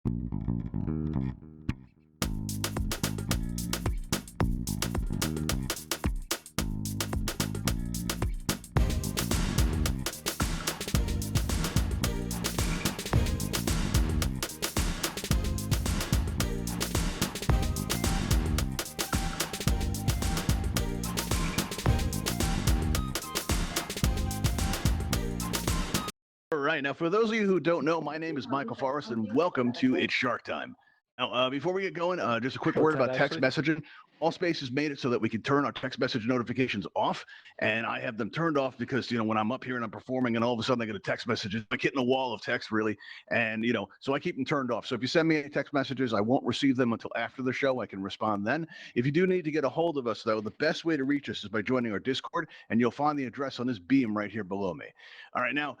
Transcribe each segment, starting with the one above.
All right. Now, for those of you who don't know, my name is Michael Forrest, and welcome to It's Shark Time. Now, before we get going, just a quick What's word that about text actually? messaging. Allspace has made it so that we can turn our text message notifications off, and I have them turned off because when I'm up here and I'm performing, and all of a sudden I get a text message, it's like hitting a wall of text, really, and so I keep them turned off. So if you send me any text messages, I won't receive them until after the show. I can respond then. If you do need to get a hold of us, though, the best way to reach us is by joining our Discord, and you'll find the address on this beam right here below me. All right, now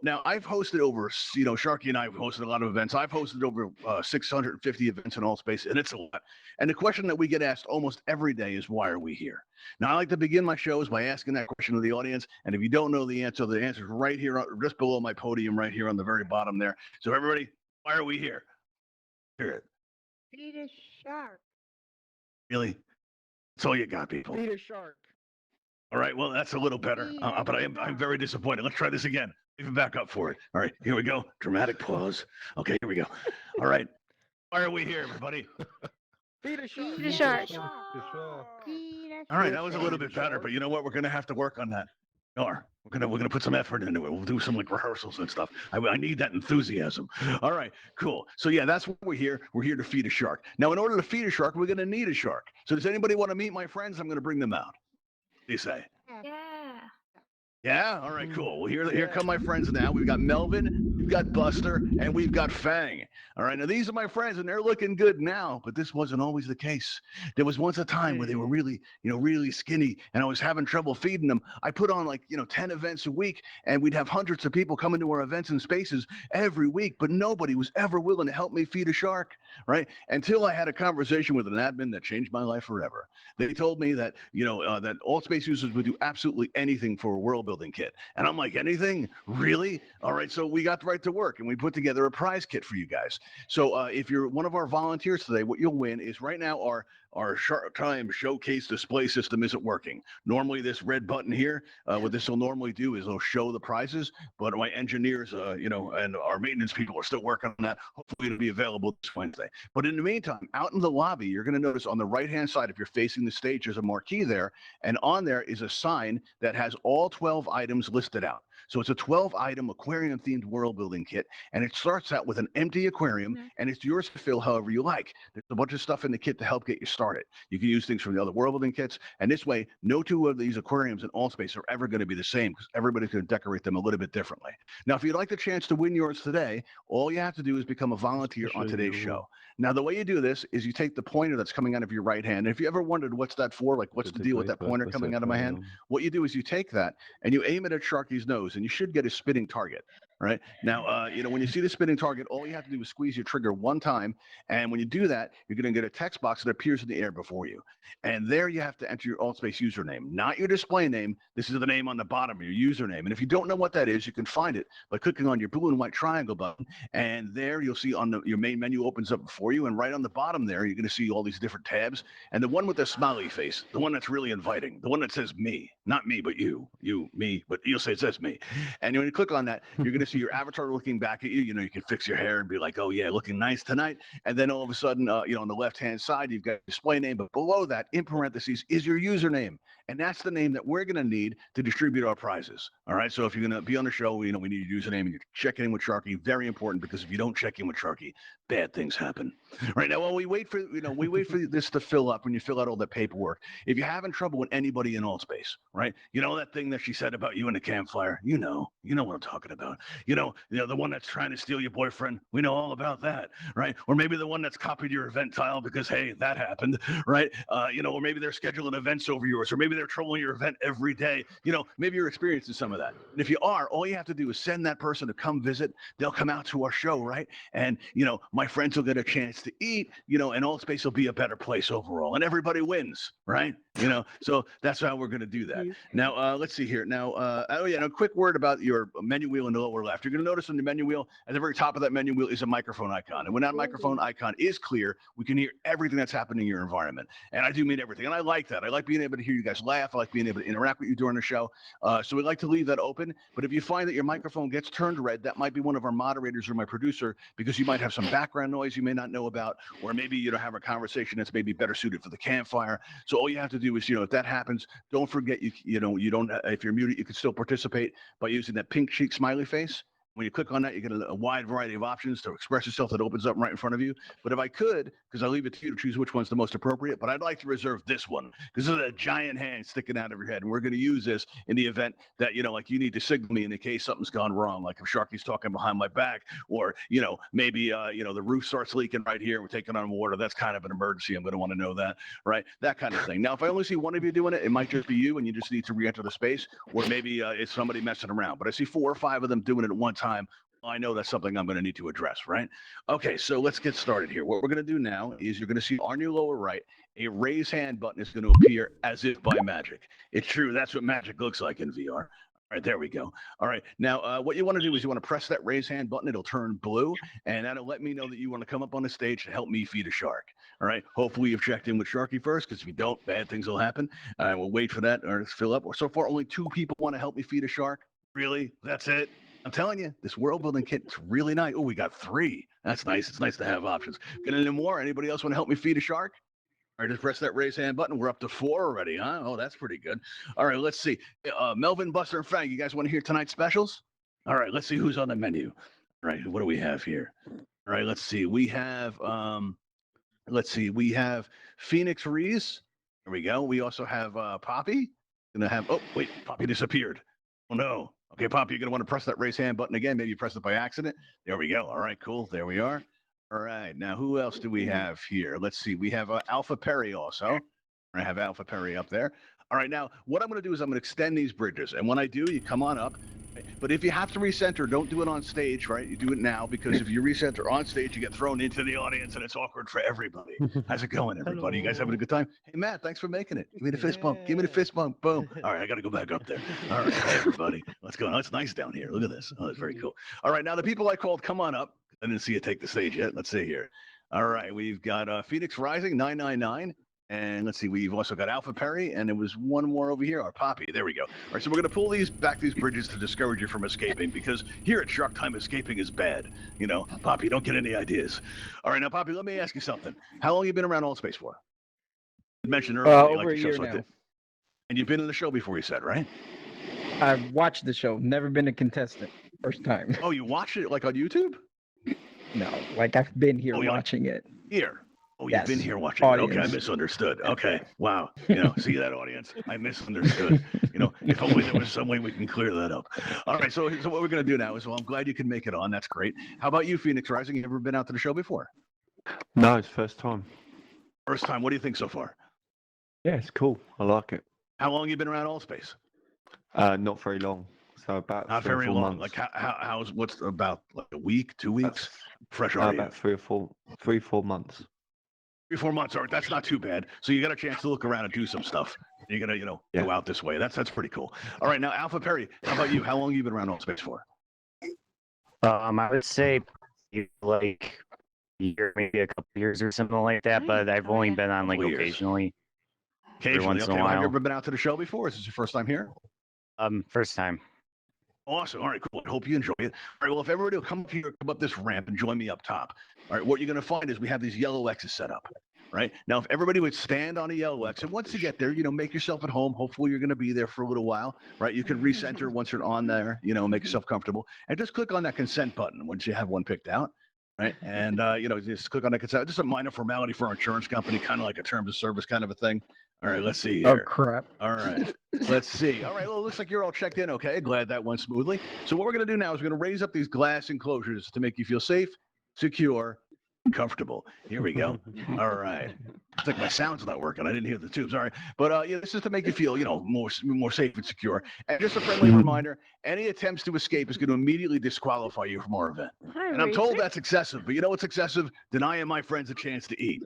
now I've hosted over, Sharky and I have hosted a lot of events. I've hosted over 650 events in Altspace, and it's a lot. And the question that we get asked almost every day is, why are we here? Now, I like to begin my shows by asking that question to the audience. And if you don't know the answer is right here, just below my podium, right here on the very bottom there. So, everybody, why are we here? Hear it. Feed a shark. Really? That's all you got, people. Feed a shark. All right, well, that's a little better, but I'm very disappointed. Let's try this again. Even back up for it. All right, here we go. Dramatic pause. Okay, here we go. All right, why are we here, everybody? Feed a shark. Feed a shark. All right, that was a little bit better, but you know what? We're gonna have to work on that. Or we're gonna put some effort into it. We'll do some like rehearsals and stuff. I need that enthusiasm. All right, cool. So yeah, that's what we're here. We're here to feed a shark. Now, in order to feed a shark, we're gonna need a shark. So does anybody want to meet my friends? I'm gonna bring them out. What do you say? Yeah. Yeah. All right. Cool. Well, here come my friends now. We've got Melvin, we've got Buster, and we've got Fang. All right. Now these are my friends, and they're looking good now. But this wasn't always the case. There was once a time where they were really, really skinny, and I was having trouble feeding them. I put on 10 events a week, and we'd have hundreds of people coming to our events and spaces every week, but nobody was ever willing to help me feed a shark. Right. Until I had a conversation with an admin that changed my life forever. They told me that that all space users would do absolutely anything for a world building kit, and I'm like, anything, really? All right, so we got right to work, and we put together a prize kit for you guys. So if you're one of our volunteers today, what you'll win is right now our Shark Time showcase display system isn't working. Normally, this red button here, what this will normally do is it'll show the prizes, but my engineers, and our maintenance people are still working on that. Hopefully, it'll be available this Wednesday. But in the meantime, out in the lobby, you're going to notice on the right-hand side, if you're facing the stage, there's a marquee there, and on there is a sign that has all 12 items listed out. So it's a 12-item aquarium-themed world-building kit, and it starts out with an empty aquarium, and it's yours to fill however you like. There's a bunch of stuff in the kit to help get you started. You can use things from the other world-building kits, and this way, no two of these aquariums in Altspace are ever going to be the same because everybody's going to decorate them a little bit differently. Now, if you'd like the chance to win yours today, all you have to do is become a volunteer on today's show. Now, the way you do this is you take the pointer that's coming out of your right hand. And if you ever wondered what's that for, like what's the deal with that pointer coming out of my hand, what you do is you take that and you aim it at Sharky's nose, and you should get a spinning target. Right now, when you see the spinning target, all you have to do is squeeze your trigger one time, and when you do that, you're going to get a text box that appears in the air before you, and there you have to enter your Altspace username, not your display name. This is the name on the bottom of your username, and if you don't know what that is, you can find it by clicking on your blue and white triangle button, and there you'll see on your main menu opens up before you, and right on the bottom there, you're going to see all these different tabs, and the one with the smiley face, the one that's really inviting, the one that says me, not me, but you, me, but you'll say it says me, and when you click on that, you're going to see your avatar looking back at you. You can fix your hair and be like, oh yeah, looking nice tonight. And then all of a sudden, on the left-hand side, you've got your display name, but below that, in parentheses, is your username. And that's the name that we're going to need to distribute our prizes. All right. So if you're going to be on the show, we need your username, and you're checking in with Sharky. Very important, because if you don't check in with Sharky, bad things happen. Right now, while we wait for this to fill up, when you fill out all the paperwork, if you're having trouble with anybody in Altspace, right? That thing that she said about you in the campfire, you know what I'm talking about. The one that's trying to steal your boyfriend, we know all about that, right? Or maybe the one that's copied your event tile because, hey, that happened, right? Or maybe they're scheduling events over yours, or maybe there trolling your event every day. Maybe you're experiencing some of that. And if you are, all you have to do is send that person to come visit. They'll come out to our show, right? And, my friends will get a chance to eat, and Altspace will be a better place overall. And everybody wins, right? So that's how we're going to do that. Now, let's see here. Now, a quick word about your menu wheel in the lower left. You're going to notice on the menu wheel, at the very top of that menu wheel is a microphone icon. And when that microphone icon is clear, we can hear everything that's happening in your environment. And I do mean everything. And I like that. I like being able to hear you guys laugh. I like being able to interact with you during the show. So we like to leave that open. But if you find that your microphone gets turned red, that might be one of our moderators or my producer, because you might have some background noise you may not know about, or maybe you don't have a conversation that's maybe better suited for the campfire. So all you have to do is, if that happens, don't forget you don't, if you're muted, you can still participate by using that pink cheek smiley face. When you click on that, you get a wide variety of options to express yourself that opens up right in front of you. But if I could, because I leave it to you to choose which one's the most appropriate, but I'd like to reserve this one, because there's a giant hand sticking out of your head. And we're going to use this in the event that, like you need to signal me in the case something's gone wrong, like if Sharky's talking behind my back, or, maybe, the roof starts leaking right here. We're taking on water. That's kind of an emergency. I'm going to want to know that, right? That kind of thing. Now, if I only see one of you doing it, it might just be you and you just need to re-enter the space, or maybe it's somebody messing around. But I see 4 or 5 of them doing it at one time. I know that's something I'm going to need to address, right? Okay, so let's get started here. What we're going to do now is you're going to see on your lower right, a raise hand button is going to appear as if by magic. It's true. That's what magic looks like in VR. All right, there we go. All right, now what you want to do is you want to press that raise hand button. It'll turn blue, and that'll let me know that you want to come up on the stage to help me feed a shark. All right, hopefully you've checked in with Sharky first, because if you don't, bad things will happen. We'll wait for that or fill up. So far, only 2 people want to help me feed a shark. Really? That's it? I'm telling you, this world building kit's really nice. Oh, we got 3. That's nice. It's nice to have options. Get any more? Anybody else want to help me feed a shark? All right, just press that raise hand button. We're up to 4 already, huh? Oh, that's pretty good. All right, let's see. Melvin, Buster, and Fang, you guys want to hear tonight's specials? All right, let's see who's on the menu. All right, what do we have here? All right, let's see. We have Phoenix Reese. There we go. We also have Poppy. Poppy disappeared. Oh no. Okay, Poppy, you're going to want to press that raise hand button again. Maybe you pressed it by accident. There we go. All right, cool. There we are. All right. Now, who else do we have here? Let's see. We have Alpha Perry also. I have Alpha Perry up there. All right. Now, what I'm going to do is I'm going to extend these bridges. And when I do, you come on up. But if you have to recenter, don't do it on stage, right? You do it now, because if you recenter on stage, you get thrown into the audience and it's awkward for everybody. How's it going, everybody? You guys having a good time? Hey, Matt, thanks for making it. Give me the fist bump. Give me the fist bump. Boom. All right, I got to go back up there. All right, everybody. Let's go. Oh, it's nice down here. Look at this. Oh, that's very cool. All right, now the people I called, come on up. I didn't see you take the stage yet. Let's see here. All right, we've got Phoenix Rising 999. And let's see, we've also got Alpha Perry, and there was one more over here, our Poppy. There we go. All right, so we're going to pull these bridges to discourage you from escaping, because here at Shark Time, escaping is bad. Poppy, don't get any ideas. All right, now, Poppy, let me ask you something. How long have you been around Altspace for? You mentioned earlier you like over the a shows year like now. that. And you've been in the show before, you said, right? I've watched the show, never been a contestant. First time. Oh, you watched it like on YouTube? No, like I've been here Oh, watching it. Here. Oh, you've Yes. been here watching it. Okay, I Audience. misunderstood. Okay, wow. See that, audience? I misunderstood. If only there was some way we can clear that up. All right, so what we're going to do now is, well, I'm glad you can make it on. That's great. How about you, Phoenix Rising? You ever been out to the show before? No, it's first time. First time. What do you think so far? Yeah, it's cool. I like it. How long have you been around Altspace? Not very long. So about Not 3 or very 4 long. months. Like what's about like a week, 2 weeks? Fresh are you? About 3 or 4 months. 3 or 4 months. All right, that's not too bad. So you got a chance to look around and do some stuff. You're gonna, Yeah. go out this way. That's pretty cool. All right, now Alpha Perry, how about you? How long have you been around Altspace for? I would say like a year, maybe a couple years or something like that. But I've only been on like Couple years. occasionally. Occasionally. once in a Okay. Have you while. ever been out to the show before? Is this your first time here? First time. Awesome. All right, cool. I hope you enjoy it. All right, well, if everybody will come up here, come up this ramp and join me up top. All right, what you're going to find is we have these yellow X's set up. Right now, if everybody would stand on a yellow X, and once you get there, make yourself at home. Hopefully, you're going to be there for a little while, right? You can recenter once you're on there, make yourself comfortable, and just click on that consent button once you have one picked out, right? And just click on that consent. Just a minor formality for our insurance company, kind of like a terms of service kind of a thing. All right, let's see Oh here. crap. All right, let's see. All right, well, it looks like you're all checked in. Okay, glad that went smoothly. So what we're going to do now is we're going to raise up these glass enclosures to make you feel safe, secure, comfortable. Here we go. All right. It's like my sound's not working. I didn't hear the tubes. All right. But yeah, this is to make you feel, more safe and secure. And just a friendly reminder, any attempts to escape is going to immediately disqualify you from our event. And I'm told that's excessive, but you know what's excessive? Denying my friends a chance to eat.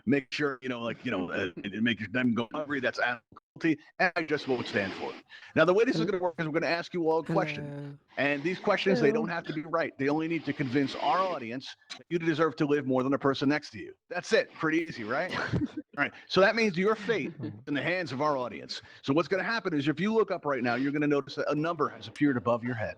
Make sure, make them go hungry. That's animal cruelty, and I just won't stand for it. Now, the way this is going to work is we're going to ask you all a question. And these questions, they don't have to be right. They only need to convince our audience that you deserve to live more than the person next to you. That's it. Pretty easy, right? All right. So that means your fate is in the hands of our audience. So what's going to happen is if you look up right now, you're going to notice that a number has appeared above your head.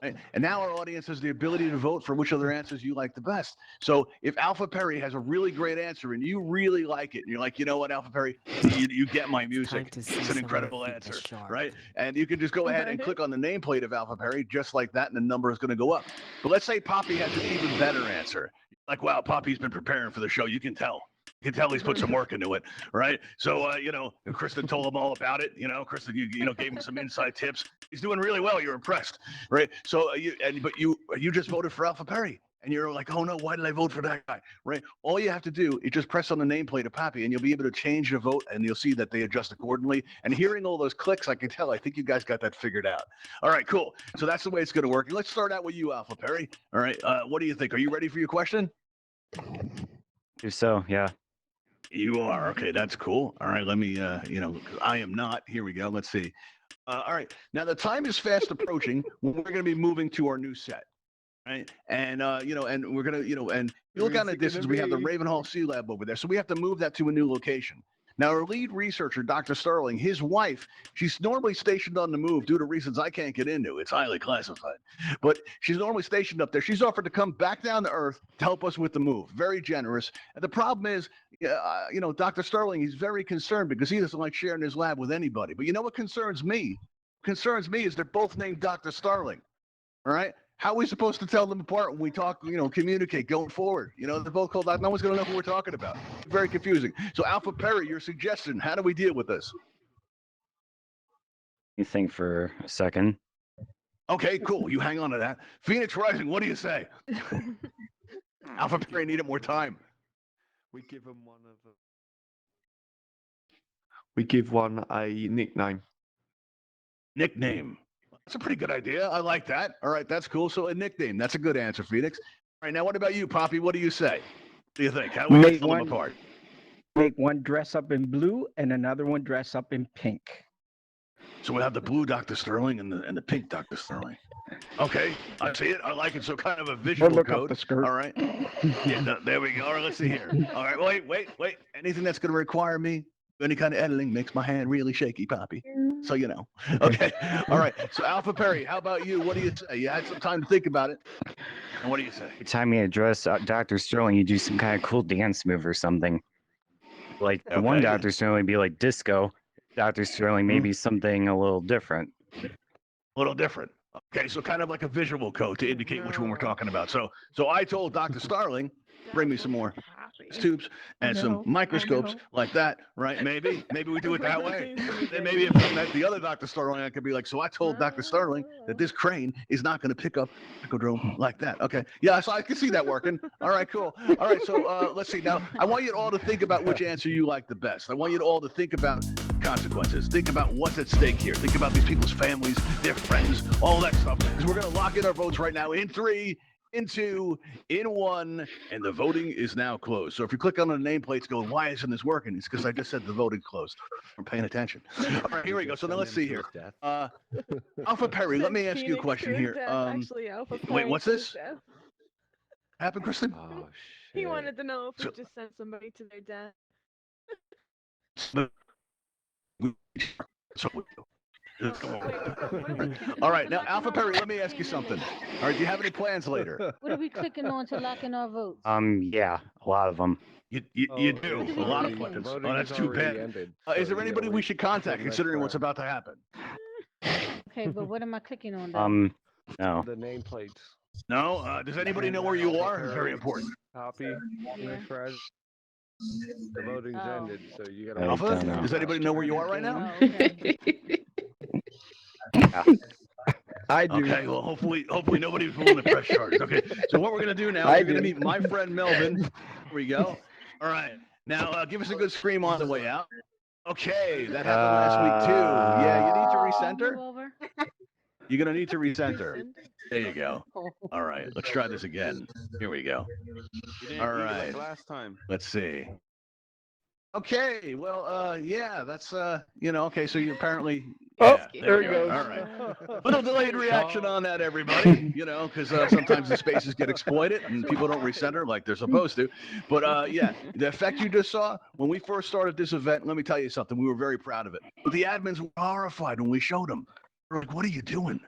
Right? And now our audience has the ability to vote for which other answers you like the best. So if Alpha Perry has a really great answer and you really like it, and you're like, you know what, Alpha Perry, you get my music. It's an incredible answer, right? And you can just go ahead and click on the nameplate of Alpha Perry just like that, and the number is going to go up. But let's say Poppy has an even better answer. Like, wow, Poppy's been preparing for the show. You can tell. You can tell he's put some work into it, right? So, Kristen told him all about it. Kristen, you gave him some inside tips. He's doing really well. You're impressed, right? So, you just voted for Alpha Perry, and you're like, oh no, why did I vote for that guy, right? All you have to do is just press on the nameplate of Poppy, and you'll be able to change your vote, and you'll see that they adjust accordingly. And hearing all those clicks, I can tell. I think you guys got that figured out. All right, cool. So that's the way it's going to work. Let's start out with you, Alpha Perry. All right, what do you think? Are you ready for your question? If so, yeah. You are. Okay, that's cool. All right, let me, I am not. Here we go. Let's see. All right. Now, the time is fast approaching when we're going to be moving to our new set, right? And, and we're going to, and you look out in the distance, we have the Ravenhall Sea-Lab over there. So we have to move that to a new location. Now, our lead researcher, Dr. Starling, his wife, she's normally stationed on the move due to reasons I can't get into. It's highly classified. But she's normally stationed up there. She's offered to come back down to Earth to help us with the move. Very generous. And the problem is, Dr. Starling, he's very concerned because he doesn't like sharing his lab with anybody. But you know what concerns me? Concerns me is they're both named Dr. Starling. All right? How are we supposed to tell them apart when we talk, communicate going forward? They're both called out. No one's going to know who we're talking about. Very confusing. So, Alpha Perry, your suggestion, how do we deal with this? You think for a second. Okay, cool. You hang on to that. Phoenix Rising, what do you say? Alpha Perry needed more time. We give them We give one a nickname. Nickname. That's a pretty good idea. I like that. All right, that's cool. So a nickname. That's a good answer, Phoenix. All right, now what about you, Poppy? What do you say? What do you think? How do we tell them apart? Make one dress up in blue and another one dress up in pink. So we have the blue Dr. Sterling and the pink Dr. Sterling. Okay, I see it. I like it. So kind of a visual code. The skirt. All right. Yeah, there we go. All right, let's see here. All right, wait. Anything that's going to require me any kind of editing makes my hand really shaky, Poppy. So you know. Okay. All right. So Alpha Perry, how about you? What do you say? You had some time to think about it. And what do you say? Every time you address Dr. Sterling, you do some kind of cool dance move or something. Like one Dr. Sterling would be like disco. Dr. Sterling maybe something a little different. A little different. Okay, so kind of like a visual code to indicate which one we're talking about. So I told Dr. Starling, bring me some more tubes and some microscopes like that, right? Maybe we do it that way. Then maybe if the other Dr. Starling, I could be like, so I told Dr. Starling that this crane is not going to pick up ecodrome like that. Okay, yeah, so I can see that working. All right, cool. All right, so let's see. Now, I want you all to think about which answer you like the best. I want you all to think about consequences. Think about what's at stake here. Think about these people's families, their friends, all that stuff. Because we're going to lock in our votes right now in 3, in 2, in 1, and the voting is now closed. So if you click on the nameplates going, why isn't this working? It's because I just said the voting closed. I'm paying attention. All right, here we go. So now let's see here. Alpha Perry, let me ask you a question here. Actually, Alpha Wait, what's this? Happened, Kristen? Oh, He shit. wanted to know if we just sent somebody to their death. So, all right, now Alpha Perry, let me ask you something. All right, do you have any plans later? What are we clicking on to lock in our votes? Yeah, a lot of them. You do a lot of plans. Oh, that's too bad. Is there anybody we should contact considering what's about to happen? Okay, but what am I clicking on? Then? No. The nameplates. No? Does anybody know where you are? It's very important. Copy. Next rise. The voting's ended, so you gotta. Alpha, know. does anybody know where you are right now? Oh, okay. I do. Okay, well, hopefully nobody's willing to press charges. Okay, so what we're gonna do now? We're gonna meet my friend Melvin. Here we go. All right, now give us a good scream on the way out. Okay, that happened last week too. Yeah, you need to recenter. Move over. You're gonna need to recenter. There you go. All right, let's try this again. Here we go. All right. Like last time. Let's see. Okay, well, yeah, that's okay. So you apparently. Yeah, there we it go. goes. All right. Little delayed reaction on that, everybody. Because sometimes the spaces get exploited and people don't recenter like they're supposed to. But yeah, the effect you just saw when we first started this event. Let me tell you something. We were very proud of it. But the admins were horrified when we showed them. They're like, "What are you doing?"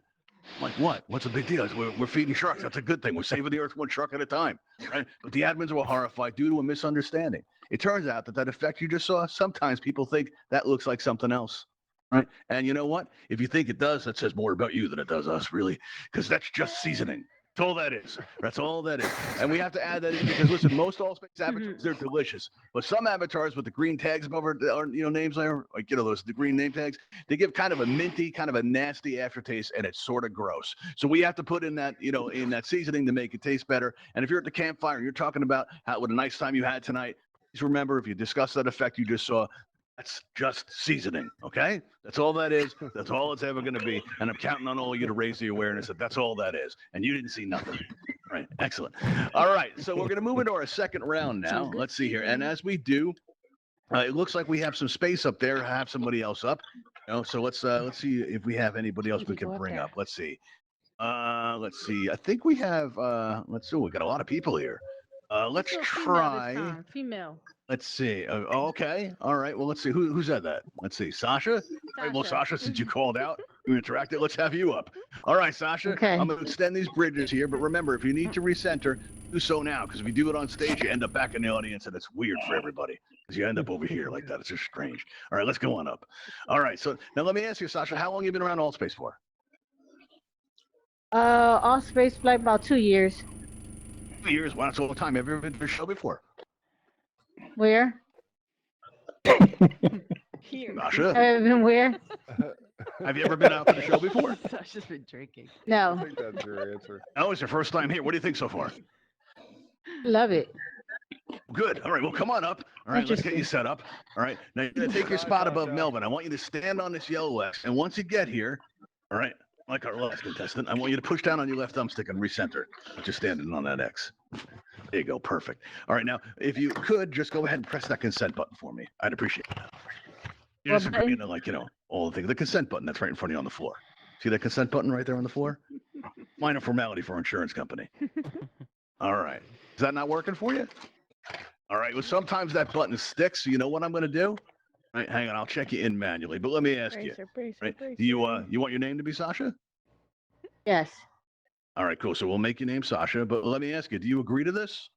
I'm like, what? What's the big deal? We're feeding sharks. That's a good thing. We're saving the earth one shark at a time, right? But the admins were horrified due to a misunderstanding. It turns out that effect you just saw, sometimes people think that looks like something else, right? And you know what? If you think it does, that says more about you than it does us, really, because that's just seasoning. That's all that is. That's all that is. And we have to add that in because, listen, most Altspace avatars, they're delicious. But some avatars with the green tags above our names there, like, the green name tags, they give kind of a minty, kind of a nasty aftertaste, and it's sort of gross. So we have to put in that, in that seasoning to make it taste better. And if you're at the campfire and you're talking about what a nice time you had tonight, please remember, if you discuss that effect you just saw, that's just seasoning, okay? That's all that is. That's all it's ever going to be. And I'm counting on all of you to raise the awareness that that's all that is. And you didn't see nothing. Right, excellent. All right, so we're going to move into our second round now. Let's see here. And as we do, it looks like we have some space up there. Have somebody else up. So let's see if we have anybody else we can bring up. Let's see. Let's see. I think we have. We got a lot of people here. Let's try. Female. Let's see. Okay. All right. Well, let's see. Who said that? Let's see. Sasha? All right, well, Sasha, since you called out, you interacted, let's have you up. All right, Sasha. Okay. I'm going to extend these bridges here, but remember, if you need to recenter, do so now, because if you do it on stage, you end up back in the audience, and it's weird for everybody, because you end up over here like that. It's just strange. All right, let's go on up. All right. So now let me ask you, Sasha, how long have you been around Altspace for? Altspace for like about 2 years. 2 years. Wow, that's all the time. Have you ever been to a show before? Where? Here. Sasha? Have you ever been where? Have you ever been out to the show before? Sasha's been drinking. I No. think that's your answer. No, it's your first time here. What do you think so far? Love it. Good. All right. Well, come on up. All right. Let's get you set up. All right. Now you're going to take your spot above Melvin. I want you to stand on this yellow X. And once you get here, all right, like our last contestant, I want you to push down on your left thumbstick and recenter. Just standing on that X. There you go. Perfect. All right. Now, if you could just go ahead and press that consent button for me, I'd appreciate that. You're just agreeing to, all the things. The consent button that's right in front of you on the floor. See that consent button right there on the floor? Minor formality for our insurance company. All right. Is that not working for you? All right. Well, sometimes that button sticks. So you know what I'm going to do? All right, hang on. I'll check you in manually. But let me ask you. Right? Do you want your name to be Sasha? Yes. All right, cool. So we'll make your name Sasha. But let me ask you. Do you agree to this?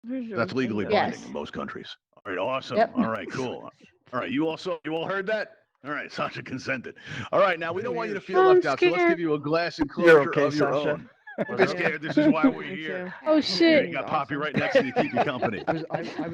That's legally binding in most countries. All right. Awesome. Yep. All right. Cool. All right. You all heard that? All right. Sasha consented. All right. Now we don't want you to feel left out. So let's give you a glass enclosure of your own. Don't be scared. This is why we're here. Oh shit. You got Poppy right next to you to keep you company. I was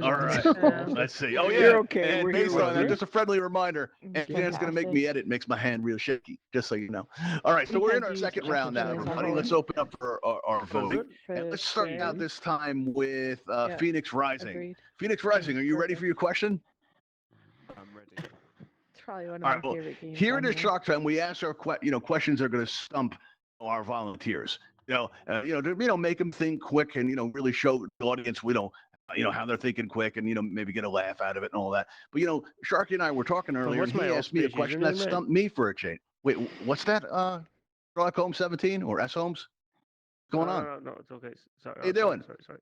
All right. Let's see. Oh, yeah. You're okay. And We're based here on with that, you. just a friendly reminder, and Dan's going to make me edit, makes my hand real shaky, just so you know. All right. So we're in our second round now, everybody. Let's open up for our voting. And let's start out this time with Phoenix Rising. Agreed. Phoenix Rising, are you ready for your question? I'm ready. It's probably one of All my right, well, favorite games. Here on it is here. Shark Time. We ask our questions that are going to stump our volunteers. To make them think quick and really show the audience how they're thinking quick and maybe get a laugh out of it and all that. But Sharky and I were talking earlier. what's And he my asked me a Altspace question that username, man? stumped me for a change. Wait, what's that? Sherlock Holmes 17 or S Holmes? What's going on? No, it's okay. Sorry. How you doing? Sorry.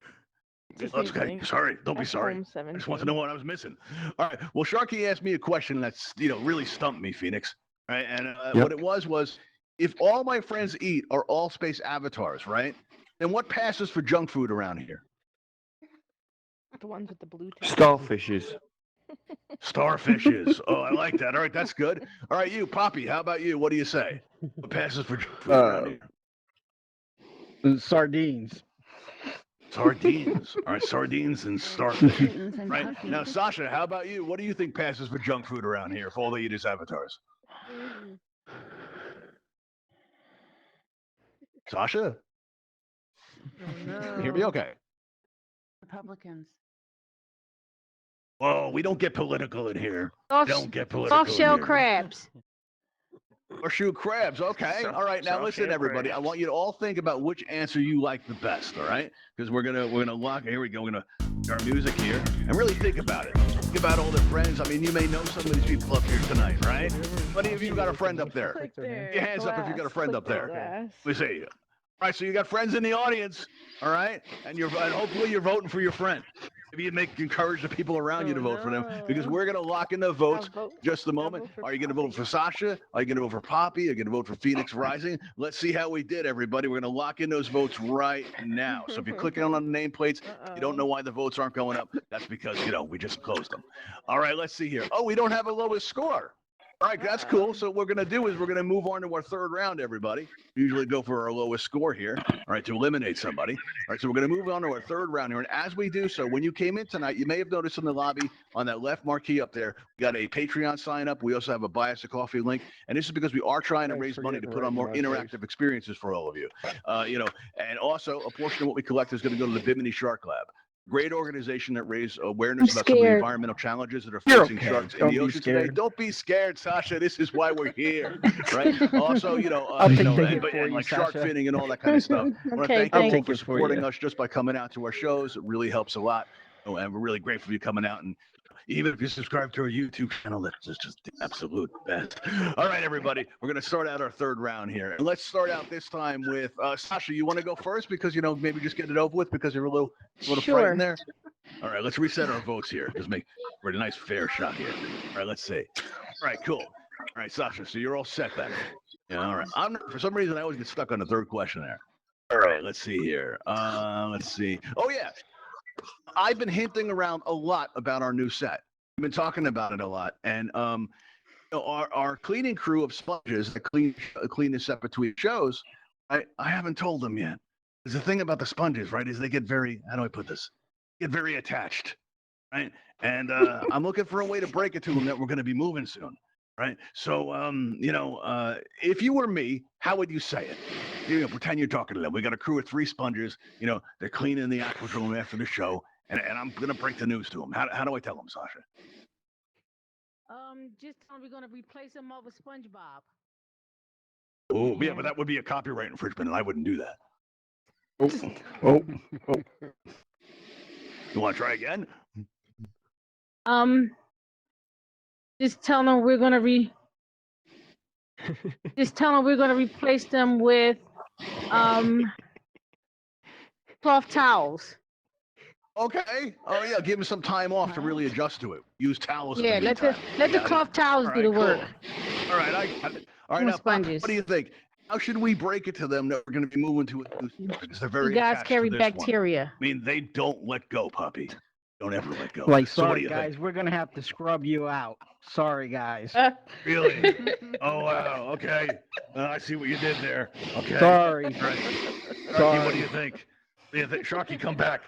It's the That's same okay. thing. Sorry. Don't be That's sorry. Home I just want to 17. know what I was missing. All right. Well, Sharky asked me a question that's really stumped me, Phoenix. Right, and what it was if all my friends eat are Altspace avatars, right? Then what passes for junk food around here? The ones with the blue tail. Starfishes. Starfishes. Oh, I like that. All right, that's good. All right, you, Poppy, how about you? What do you say? What passes for junk food around here? Sardines. Sardines. All right, sardines and starfish. Right. Now, Sasha, how about you? What do you think passes for junk food around here if all they eat is avatars? Sasha, Oh, no. you hear me? Okay. Republicans. Whoa, we don't get political in here. Soft, Don't get political soft in shell here. crabs. Or shoot crabs. Okay. All right. Now listen, everybody. I want you to all think about which answer you like the best. All right. Because we're gonna lock. Here we go. We're gonna our music here and really think about it. Think about all their friends. I mean, you may know some of these people up here tonight, right? How many of you got a friend up there? Click their Your hands up if you got a glass, friend click up there. their glass. We see you. All right. So you got friends in the audience. All right. And hopefully you're voting for your friend. Maybe you encourage the people around you to vote for them because we're gonna lock in the votes. Just a moment. Are you going to vote for Sasha? Are you going to vote for Poppy? Are you going to vote for Phoenix Rising? Let's see how we did, everybody. We're going to lock in those votes right now. So if you're clicking on the nameplates, you don't know why the votes aren't going up. That's because, we just closed them. All right, let's see here. Oh, we don't have a lowest score. All right, that's cool. So what we're going to do is we're going to move on to our third round, everybody. We usually go for our lowest score here, all right, to eliminate somebody. All right, so we're going to move on to our third round here. And as we do so, when you came in tonight, you may have noticed in the lobby on that left marquee up there, we got a Patreon sign up. We also have a Buy Us a Coffee link. And this is because we are trying to raise money to put on more interactive experiences for all of you. And also a portion of what we collect is going to go to the Bimini Shark Lab. Great organization that raise awareness about some of the environmental challenges that are facing sharks in the ocean today. Don't be scared, Sasha. This is why we're here, right? Also, and like shark finning and all that kind of stuff. I want to thank you for supporting us just by coming out to our shows. It really helps a lot, and we're really grateful for you coming out. And even if you subscribe to our YouTube channel, that's just the absolute best. All right, everybody, we're going to start out our third round here. And let's start out this time with Sasha. You want to go first because, maybe just get it over with because you're a little frightened there? All right, let's reset our votes here. Just make for a nice fair shot here. All right, let's see. All right, cool. All right, Sasha, so you're all set then. Yeah, all right. For some reason, I always get stuck on the third question there. All right, let's see here. Let's see. Oh, yeah. I've been hinting around a lot about our new set. We've been talking about it a lot. And our cleaning crew of sponges that clean this set between shows, I haven't told them yet. There's the thing about the sponges, right, is they get very, how do I put this? Get very attached, right? And I'm looking for a way to break it to them that we're going to be moving soon, right? So, if you were me, how would you say it? Pretend you're talking to them. We got a crew of 3 sponges. They're cleaning the aqua room after the show, and I'm going to break the news to them. How do I tell them, Sasha? Just tell them we're going to replace them all with SpongeBob. Oh, yeah, but that would be a copyright infringement, and I wouldn't do that. Oh. You want to try again? Just tell them we're going to just tell them we're going to replace them with cloth towels. Okay. Oh yeah, give them some time off to really adjust to it. Use towels. Yeah, let the cloth towels do the work. All right, all right. Now, sponges. what do you think? How should we break it to them that we're going to be moving to it? Because they're very You guys attached carry to this one. bacteria. I mean, they don't let go, puppy. Don't ever let go. Like, So what do sorry, you guys, think? we're going to have to scrub you out. Sorry, guys. Really? Oh wow. Okay. I see what you did there. Okay. Sorry. All right. Sharky, Sorry. what do you think? What do you think? Sharky, come back.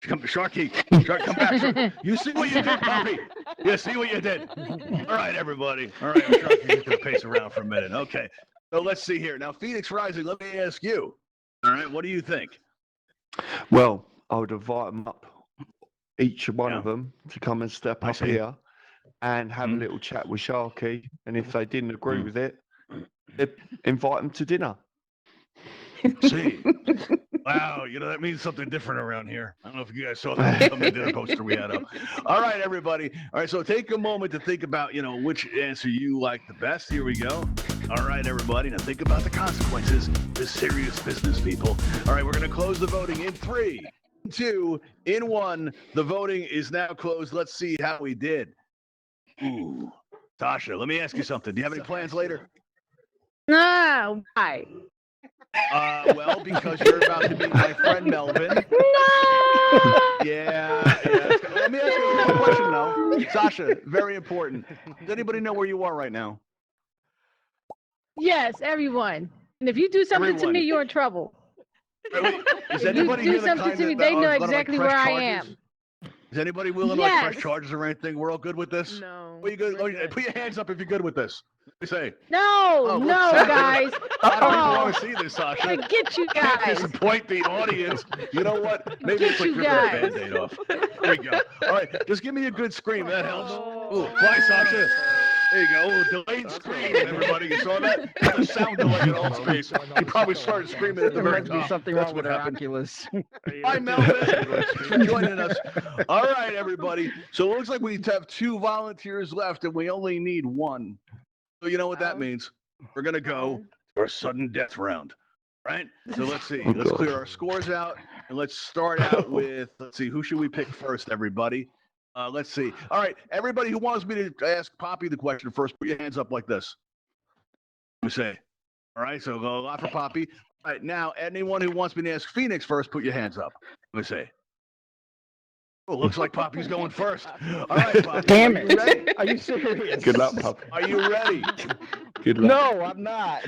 Sharky, come back. Sharky. You see what you did, puppy? You see what you did? All right, everybody. All right, Sharky, get to the pace around for a minute. Okay. So let's see here. Now, Phoenix Rising, let me ask you. All right, what do you think? Well, I would invite them up, each one of Yeah. them, to come and step I up see. here and have a little chat with Sharky. And if they didn't agree with it, they'd invite them to dinner. See. Wow, that means something different around here. I don't know if you guys saw that dinner poster we had up. All right, everybody. All right, so take a moment to think about, which answer you like the best. Here we go. All right, everybody. Now think about the consequences. This is serious business, people. All right, we're going to close the voting in 3, 2, 1. The voting is now closed. Let's see how we did. Ooh. Tasha, let me ask you something. Do you have any plans later? No, why? Well, because you're about to meet my friend Melvin. No! Yeah. Let me ask you a question, though. Sasha, very important. Does anybody know where you are right now? Yes, everyone. And if you do something to me, Everyone. you're in trouble. Is If you anybody do here the something kind to me, that they know is gonna, exactly press where I charges? am. Is anybody willing to like press Yes. charges or anything? We're all good with this? No. What you good? we're Oh, yeah, put your hands up if you're good with this. What do you say? No, Oh, look, no, Sasha. guys. A lot of people Oh, want to see this, Sasha. forget you Can't guys. disappoint the audience. You know what? Maybe Get it's like you ripping a guys. Band-Aid off. There we go. All right, just give me a good scream. That helps. Oh. Ooh, bye, Sasha. There you go. Ooh, delayed scream, everybody. You saw that? The sound delay in Altspace. He probably started screaming at the There very must be top. something That's wrong what with our happened. Oculus. Bye, Melvin. Thanks for joining us. All right, everybody. So it looks like we have 2 volunteers left, and we only need 1. So you know what that means? We're gonna go to our sudden death round, right? So let's see. Oh, Let's God. clear our scores out, and let's start out with. Let's see. Who should we pick first, everybody? Let's see. All right, everybody who wants me to ask Poppy the question first, put your hands up like this. We say. All right. So go a lot for Poppy. All right. Now, anyone who wants me to ask Phoenix first, put your hands up. Let me say. Oh, looks like Poppy's going first. All right, Poppy. Damn are it. you ready? Are you serious? Good luck, pup. Are you ready? Good luck. No, I'm not.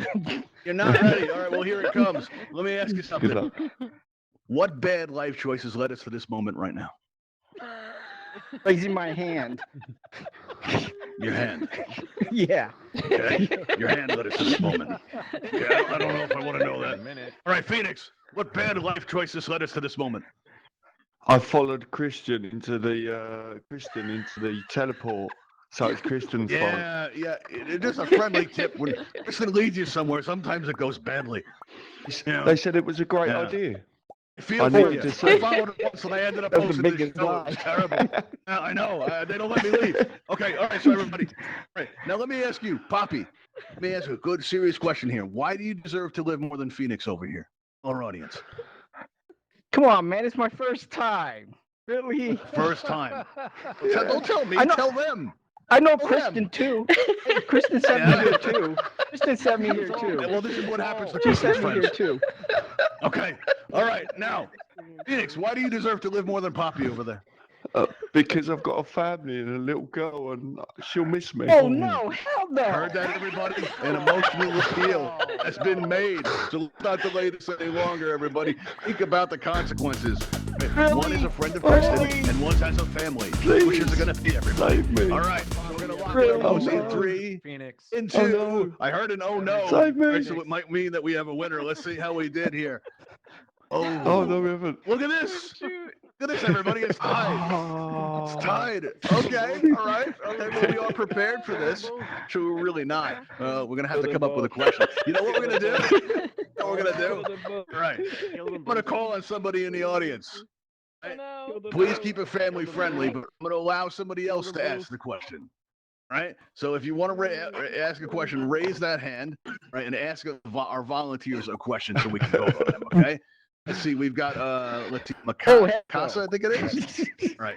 You're not ready. All right. Well, here it comes. Let me ask you Good something. luck. What bad life choices led us to this moment right now? Raising my hand. Your hand. Yeah. Okay. Your hand led us to this moment. Okay. I don't know if I want to know that. All right, Phoenix. What bad life choices led us to this moment? I followed Christian into the teleport, so it's Christian's fault. Yeah, yeah. It is a friendly tip. When Kristen leads you somewhere, sometimes it goes badly. You know, They said it was a great Yeah. idea. I feel I for needed you. to I say- followed it once and I ended up That's the posting this biggest show. It lie. was terrible. I know. They don't let me leave. Okay, all right, so everybody. All right, now let me ask you, Poppy. Let me ask you a good, serious question here. Why do you deserve to live more than Phoenix over here? Our audience. Come on, man. It's my first time. Really? First time. Don't tell me. I know- Tell them. I know Tell Kristen them. too. Kristen sent me Yeah. here too. Kristen sent me here too. Well, this is what happens to She Kristen's sent me here friends. too. Okay. All right. Now, Phoenix, why do you deserve to live more than Poppy over there? Because I've got a family and a little girl, and she'll miss me. Oh no, hell no. Heard that, everybody? An emotional appeal has been made. So let's not delay this any longer, everybody. Think about the consequences. One is a friend of Kristen, and one has a family. Which is it going to be, everybody? Save me. All right. So we're going to lock Really? it up. Oh, In no. 3, Phoenix. in 2. Oh, no. I heard an oh no. Save me. Right, so it might mean that we have a winner. Let's see how we did here. Oh, no, we haven't. Look at this. Look at this, everybody. It's tied. Oh. It's tied. Okay. All right. Okay. Well, we are prepared for this. So we're really not. We're going to have to come up with a question. You know what we're going to do? You know what we're going to do? All right. I'm going to call on somebody in the audience. Please keep it family friendly, but I'm going to allow somebody else to ask the question. All right. So if you want to ask a question, raise that hand, right, and ask our volunteers a question so we can go over them. Okay. Let's see. We've got let's see, Oh, heck Casa, I think it is. Right.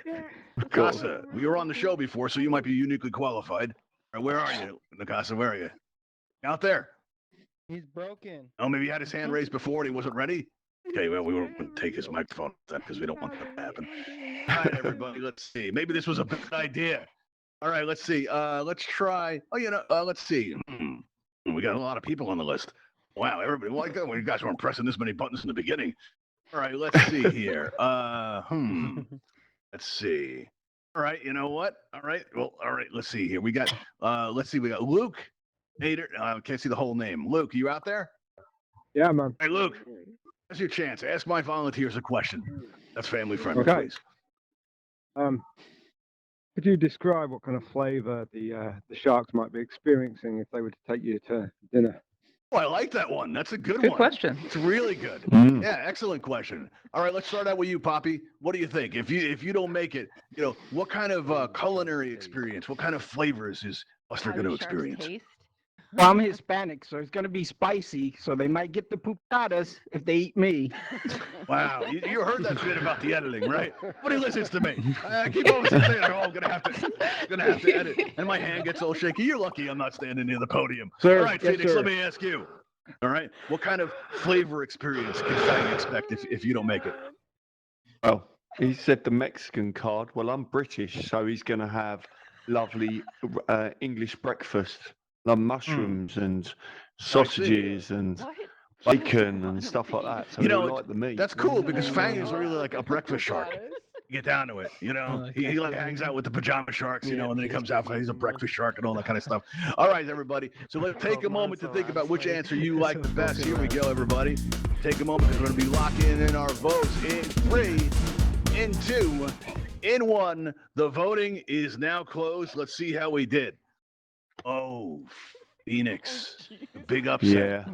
Casa, you were on the show before, so you might be uniquely qualified. All right, where are you, Casa? Where are you? Out there. He's broken. Oh, maybe he had his hand raised before and he wasn't ready. Okay, well, we won't take his microphone because we don't want that to happen. All right, everybody, let's see. Maybe this was a bad idea. All right, let's see. Let's try. Oh, let's see. We got a lot of people on the list. Wow, everybody. Well, you guys weren't pressing this many buttons in the beginning. All right, let's see here. Let's see. All right, you know what? All right. Well, all right. Let's see here. We got. Let's see. We got Luke. Hader. I can't see the whole name. Luke, you out there? Yeah, man. Hey, Luke. That's your chance. Ask my volunteers a question. That's family friendly, Okay. please. Could you describe what kind of flavour the sharks might be experiencing if they were to take you to dinner? Oh, I like that one. That's a good Good one. question. It's really good. Mm. Yeah, excellent question. All right, let's start out with you, Poppy. What do you think? If you don't make it, what kind of culinary experience, what kind of flavors is Buster going to experience? Well, I'm Hispanic, so it's gonna be spicy. So they might get the pupadas if they eat me. Wow, you heard that shit about the editing, right? Nobody listens to me. I keep always saying, "Oh, I'm gonna have to edit," and my hand gets all shaky. You're lucky I'm not standing near the podium. Sir, All right, yes, Phoenix, sir. let me ask you. All right, what kind of flavor experience can Fang expect if you don't make it? Well, he said the Mexican card. Well, I'm British, so he's going to have lovely English breakfast, like mushrooms and sausages and bacon and stuff like that. So You know, he'll like the meat. That's cool because Fang is really like a breakfast shark. get down to it. You know, he like hangs out with the pajama sharks, you know, and then he comes out, he's a breakfast shark and all that kind of stuff. All right, everybody. So let's take a moment to think about which answer you like the best. Here we go, everybody. Take a moment because we're going to be locking in our votes in 3, in 2, in 1. The voting is now closed. Let's see how we did. Oh, Phoenix. Big upset. Yeah.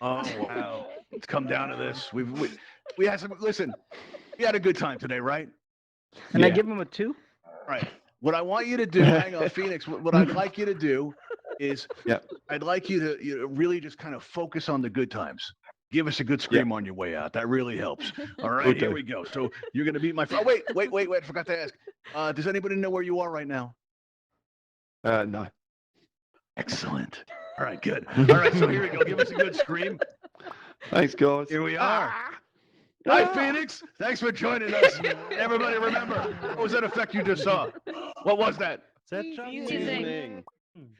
Oh, wow. It's come down to this. We had some, listen, we had a good time today, right? And I give him a 2? Right. What I want you to do, hang on, Phoenix, what I'd like you to do is I'd like you to really just kind of focus on the good times. Give us a good scream on your way out. That really helps. All right, here we go. So you're going to beat my friend. Oh, wait. I forgot to ask. Does anybody know where you are right now? No. Excellent. All right, good. All right, so here we go. Give us a good scream. Thanks, guys. Here we are. Hi, Phoenix. Thanks for joining us. Everybody, remember, what was that effect you just saw? What was that? Seasoning.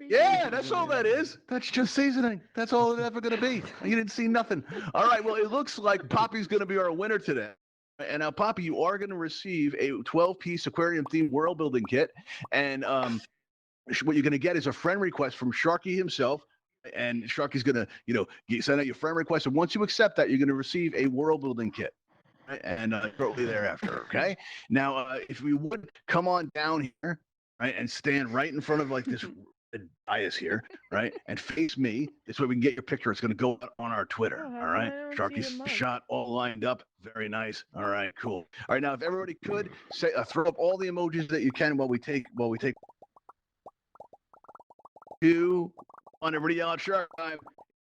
Yeah, that's all that is. That's just seasoning. That's all it's ever going to be. You didn't see nothing. All right, well, it looks like Poppy's going to be our winner today. And now, Poppy, you are going to receive a 12-piece aquarium-themed world building kit. And what you're going to get is a friend request from Sharky himself. And Sharky's going to, send out your friend request. And once you accept that, you're going to receive a world building kit. Right? And shortly thereafter, okay? Now, if we would come on down here, right, and stand right in front of like this dais here, right, and face me. This way we can get your picture. It's going to go out on our Twitter. All right, Sharky's shot all lined up. Very nice. All right, cool. All right, now if everybody could say, throw up all the emojis that you can while we take 2, 1. Everybody yell out shark time.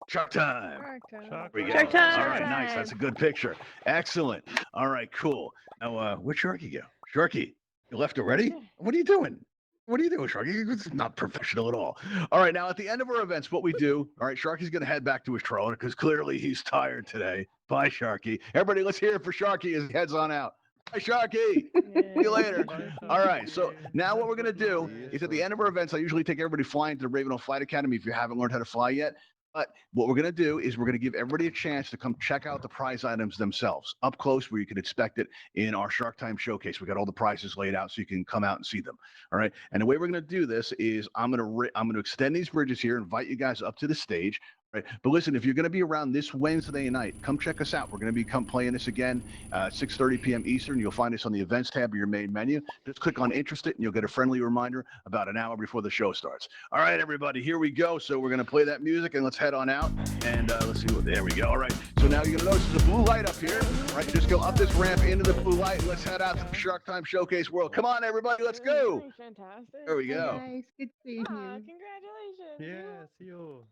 Shark time. There we go. Shark time. All right, nice. That's a good picture. Excellent. All right, cool. Now, where'd Sharky go? Sharky, you left already? What are you doing? What are you doing, Sharky? It's not professional at all. All right, now at the end of our events, what we do, all right, Sharky's going to head back to his trawler because clearly he's tired today. Bye, Sharky. Everybody, let's hear it for Sharky as he heads on out. Bye, Sharky. See you later. All right, so now what we're going to do is at the end of our events, I usually take everybody flying to the Ravenhall Flight Academy if you haven't learned how to fly yet. But what we're going to do is we're going to give everybody a chance to come check out the prize items themselves up close where you can expect it in our Shark Time showcase. We got all the prizes laid out so you can come out and see them. All right. And the way we're going to do this is I'm going to extend these bridges here, invite you guys up to the stage. Right. But listen, if you're going to be around this Wednesday night, come check us out. We're going to be playing this again 6:30 p.m. Eastern. You'll find us on the events tab of your main menu. Just click on interested and you'll get a friendly reminder about an hour before the show starts. All right, everybody, here we go. So we're going to play that music and let's head on out. And let's see there we go. All right. So now you're going to notice there's a blue light up here. All right. Just go up this ramp into the blue light. Let's head out to the Shark Time Showcase World. Come on, everybody. Let's go. Fantastic. There we go. Hi, guys. Good seeing you. Congratulations. Yeah, see you.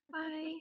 Bye.